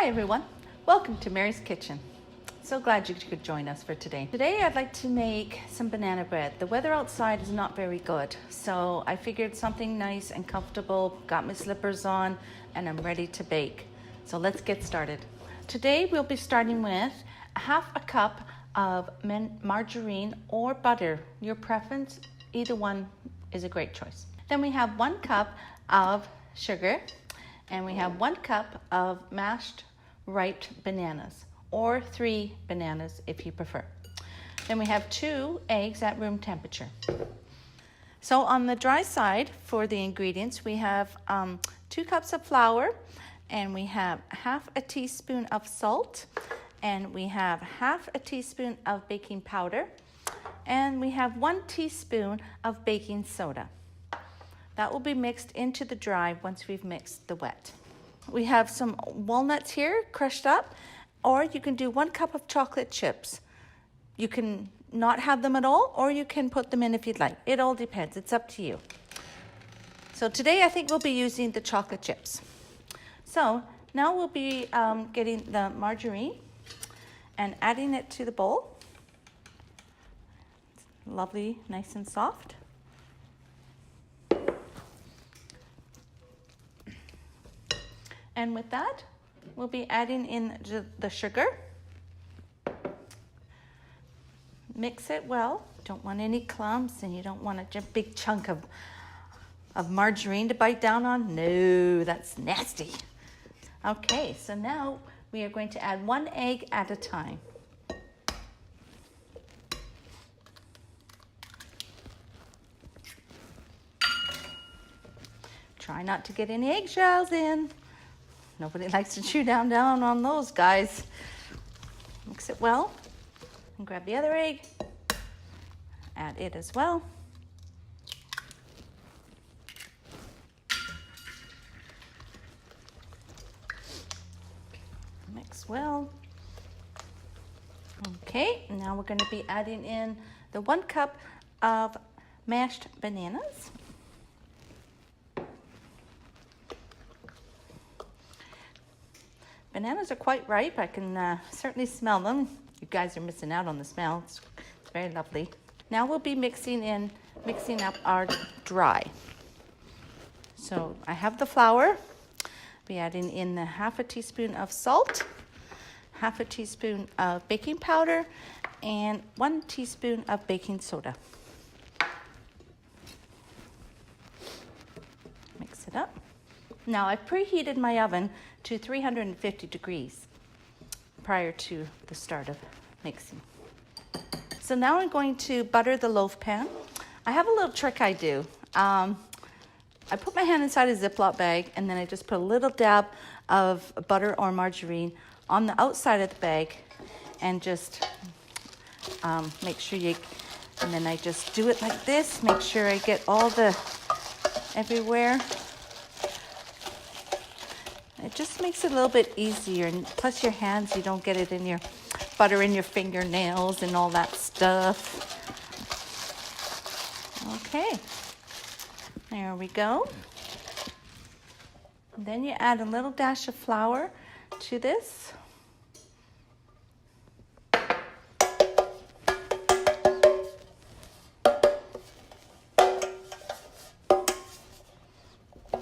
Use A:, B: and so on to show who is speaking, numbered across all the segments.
A: Hi everyone, welcome to Mary's Kitchen. So glad you could join us for today. Today I'd like to make some banana bread. The weather outside is not very good, so I figured something nice and comfortable, got my slippers on, and I'm ready to bake. So let's get started. Today we'll be starting with half a cup of margarine or butter, your preference, either one is a great choice. Then we have 1 cup of sugar, and we have 1 cup of mashed ripe bananas, or 3 bananas if you prefer. Then we have 2 eggs at room temperature. So on the dry side for the ingredients, we have 2 cups of flour, and we have half a teaspoon of salt, and we have half a teaspoon of baking powder, and we have 1 teaspoon of baking soda. That will be mixed into the dry once we've mixed the wet. We have some walnuts here crushed up, or you can do 1 cup of chocolate chips. You can not have them at all, or you can put them in if you'd like. It all depends, it's up to you. So today I think we'll be using the chocolate chips. So now we'll be getting the margarine and adding it to the bowl. It's lovely, nice and soft. And with that, we'll be adding in the sugar. Mix it well. Don't want any clumps, and you don't want a big chunk of margarine to bite down on. No, that's nasty. Okay, so now we are going to add 1 egg at a time. Try not to get any eggshells in. Nobody likes to chew down on those guys. Mix it well and grab the other egg. Add it as well. Mix well. Okay, now we're going to be adding in the 1 cup of mashed bananas. Bananas are quite ripe. I can certainly smell them. You guys are missing out on the smell. It's very lovely. Now we'll be mixing up our dry. So I have the flour. Be adding in the half a teaspoon of salt, half a teaspoon of baking powder, and 1 teaspoon of baking soda. Mix it up. Now I've preheated my oven to 350 degrees prior to the start of mixing. So now I'm going to butter the loaf pan. I have a little trick I do. I put my hand inside a Ziploc bag, and then I just put a little dab of butter or margarine on the outside of the bag, and just make sure and then I just do it like this, make sure I get all everywhere. It just makes it a little bit easier, and plus your hands, you don't get it in your butter in your fingernails and all that stuff. Okay, there we go. And then you add a little dash of flour to this.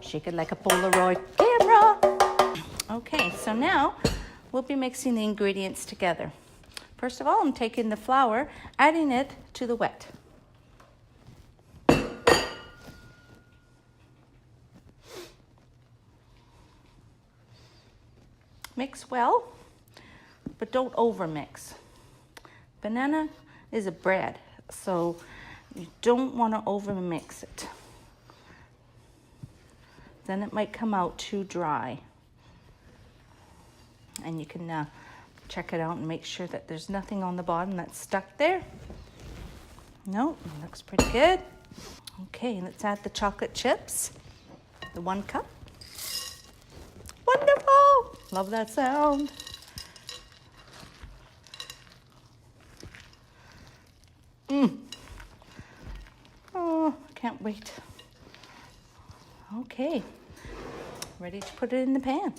A: Shake it like a Polaroid camera. Okay, so now we'll be mixing the ingredients together. First of all, I'm taking the flour, adding it to the wet. Mix well, but don't overmix. Banana is a bread, so you don't want to overmix it. Then it might come out too dry. And you can check it out and make sure that there's nothing on the bottom that's stuck there. No, it looks pretty good. Okay, let's add the chocolate chips, the 1 cup. Wonderful! Love that sound. Oh, can't wait. Okay, ready to put it in the pan.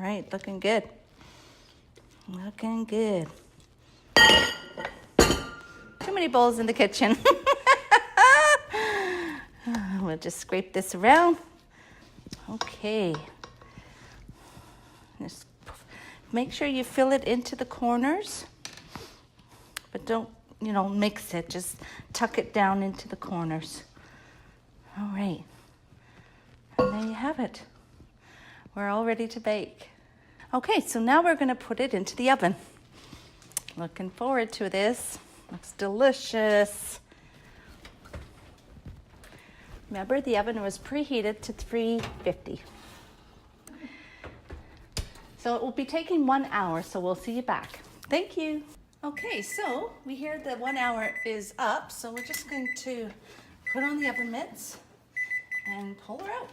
A: right, looking good. Looking good. Too many bowls in the kitchen. We'll just scrape this around. Okay. Just make sure you fill it into the corners, but don't, mix it. Just tuck it down into the corners. All right. And there you have it. We're all ready to bake. Okay, so now we're going to put it into the oven. Looking forward to this. Looks delicious. Remember, the oven was preheated to 350. So it will be taking 1 hour, so we'll see you back. Thank you. Okay, so we hear that 1 hour is up, so we're just going to put on the oven mitts and pull her out.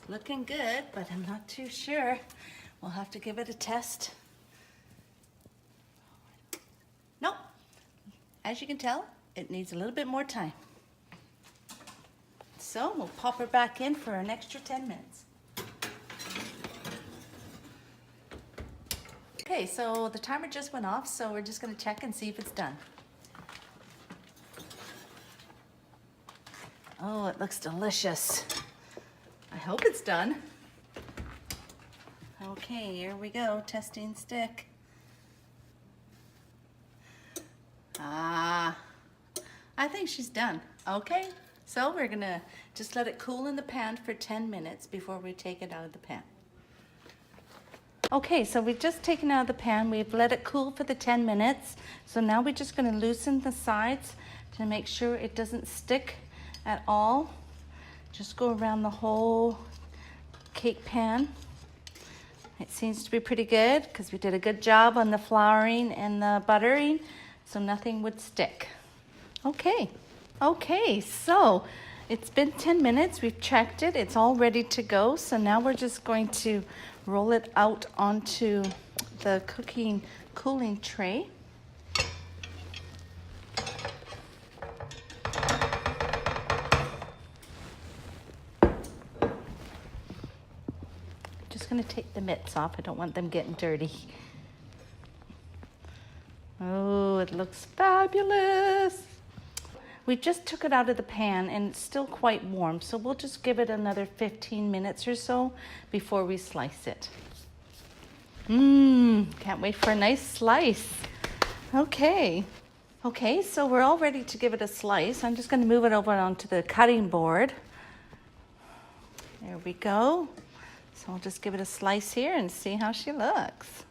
A: Looking good, but I'm not too sure. We'll have to give it a test. Nope. As you can tell, it needs a little bit more time. So we'll pop her back in for an extra 10 minutes. Okay, so the timer just went off, so we're just going to check and see if it's done. Oh, it looks delicious. I hope it's done. Okay, here we go, testing stick. I think she's done. Okay, so we're gonna just let it cool in the pan for 10 minutes before we take it out of the pan. Okay, so we've just taken it out of the pan. We've let it cool for the 10 minutes. So now we're just gonna loosen the sides to make sure it doesn't stick at all. Just go around the whole cake pan. It seems to be pretty good because we did a good job on the flouring and the buttering, so nothing would stick. Okay, so it's been 10 minutes. We've checked it. It's all ready to go. So now we're just going to roll it out onto the cooling tray. Just going to take the mitts off. I don't want them getting dirty. Oh, it looks fabulous. We just took it out of the pan and it's still quite warm, so we'll just give it another 15 minutes or so before we slice it. Can't wait for a nice slice. Okay, so we're all ready to give it a slice. I'm just going to move it over onto the cutting board. There we go. So I'll just give it a slice here and see how she looks.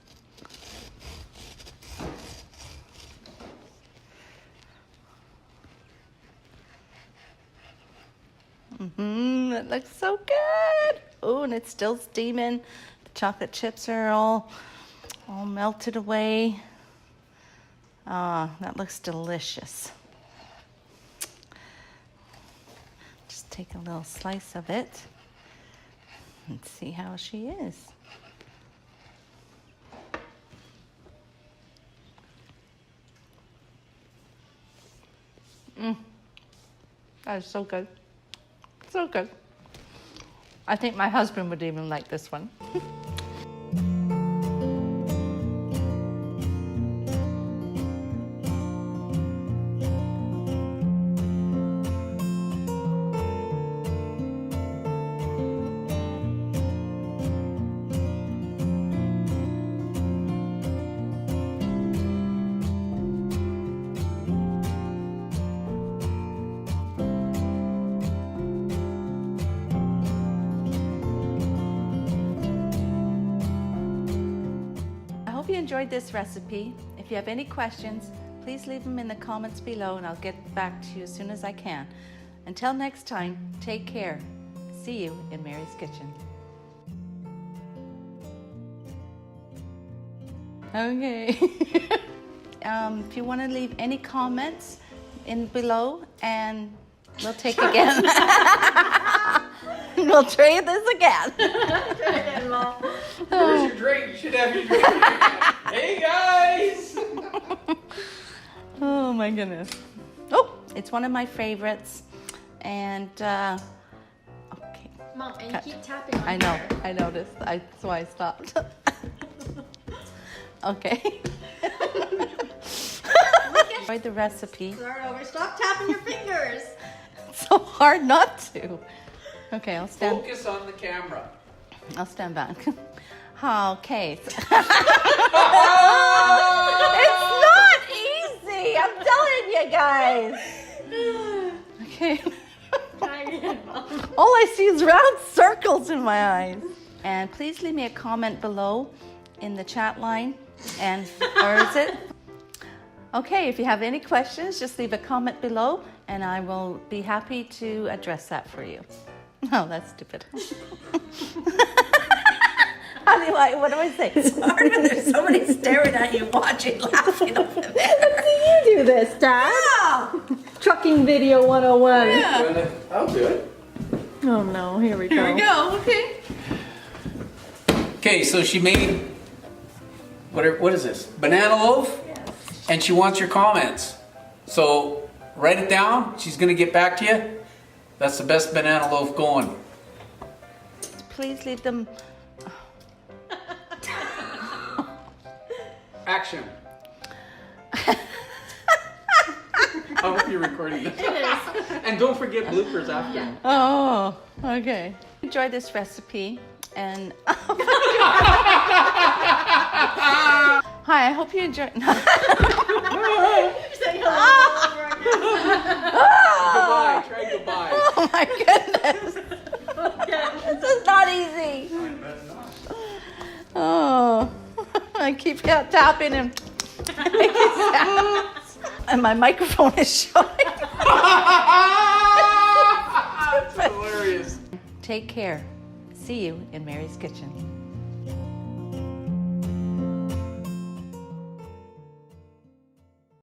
A: It looks so good. Oh, and it's still steaming. The chocolate chips are all melted away. That looks delicious. Just take a little slice of it and see how she is. That is so good. So good. I think my husband would even like this one. I hope you enjoyed this recipe. If you have any questions, please leave them in the comments below and I'll get back to you as soon as I can. Until next time, take care. See you in Mary's Kitchen. Okay. If you want to leave any comments in below and we'll take again. We'll try this again.
B: Where's your drink? You should have your drink. Hey guys!
A: Oh my goodness. Oh, It's one of my favorites. And, okay.
C: Mom, and
A: Cut.
C: you keep tapping on
A: I know,
C: her.
A: I noticed. That's why I stopped. Okay. Enjoy the recipe.
C: Start over. Stop tapping your fingers.
A: It's so hard not to. Okay, I'll stand.
B: Focus on the camera.
A: I'll stand back. Okay. It's not easy. I'm telling you guys. Okay.
C: Try again, Mom.
A: All I see is round circles in my eyes. And please leave me a comment below in the chat line. And, or is it? Okay, if you have any questions, just leave a comment below and I will be happy to address that for you. Oh, that's stupid. What do I say?
D: It's hard when there's somebody staring at you, watching, laughing over there.
C: You do this, Dad. Trucking video 101.
B: I'll do it.
C: Oh no, here we go.
D: Here we go, okay.
B: Okay, so she made, what is this? Banana loaf?
D: Yes.
B: And she wants your comments. So write it down. She's going to get back to you. That's the best banana loaf going.
A: Please leave them.
B: Action. I hope you're recording this.
C: It is.
B: And don't forget bloopers after.
A: Oh, okay. Enjoy this recipe and hi, I hope you enjoy.
C: Say hello over again.
B: Goodbye. Try goodbye.
A: Oh my goodness. This is not easy. Oh, I keep tapping and making sounds. And my microphone is showing.
B: That's hilarious.
A: Take care. See you in Mary's Kitchen.